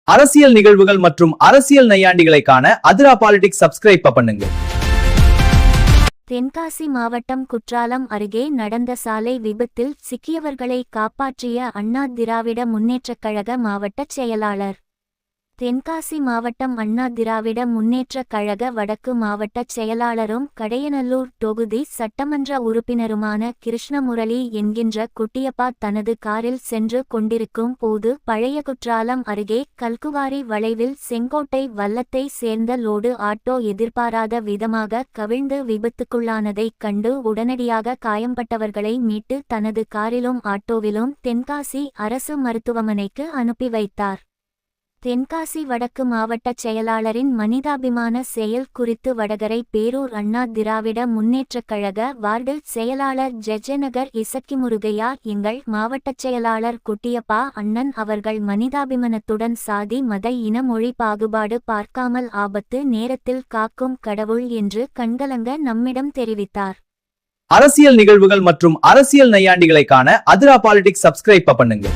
அரசியல் நிகழ்வுகள் மற்றும் அரசியல் நையாண்டிகளை காண அதிரா பாலிடிக்ஸ் சப்ஸ்கிரைப் பண்ணுங்க. தென்காசி மாவட்டம் குற்றாலம் அருகே நடந்த சாலை விபத்தில் சிக்கியவர்களை காப்பாற்றிய அண்ணா திராவிட முன்னேற்றக் கழக மாவட்ட செயலாளர். தென்காசி மாவட்டம் அண்ணா திராவிட முன்னேற்றக் கழக வடக்கு மாவட்ட செயலாளரும் கடையநல்லூர் தொகுதி சட்டமன்ற உறுப்பினருமான கிருஷ்ணமுரளி என்கின்ற குட்டியப்பா தனது காரில் சென்று கொண்டிருக்கும் போது பழைய குற்றாலம் அருகே கல்குவாரி வளைவில் செங்கோட்டை வல்லத்தை சேர்ந்த லோடு ஆட்டோ எதிர்பாராத விதமாக கவிழ்ந்து விபத்துக்குள்ளானதைக் கண்டு உடனடியாக காயம்பட்டவர்களை மீட்டு தனது காரிலும் ஆட்டோவிலும் தென்காசி அரசு மருத்துவமனைக்கு அனுப்பி வைத்தார். தென்காசி வடக்கு மாவட்ட செயலாளரின் மனிதாபிமான செயல் குறித்து வடகரை பேரூர் அண்ணா திராவிட முன்னேற்றக் கழக வார்டு செயலாளர் ஜெஜநகர் இசக்கிமுருகையா எங்கள் மாவட்டச் செயலாளர் குட்டியப்பா அண்ணன் அவர்கள் மனிதாபிமானத்துடன் சாதி மத இன மொழி பாகுபாடு பார்க்காமல் ஆபத்து நேரத்தில் காக்கும் கடவுள் என்று கண்கலங்க நம்மிடம் தெரிவித்தார். அரசியல் நிகழ்வுகள் மற்றும் அரசியல் நையாண்டிகளை காண அதிரா பாலிடிக்ஸ் சப்ஸ்கிரைப் பண்ணுங்க.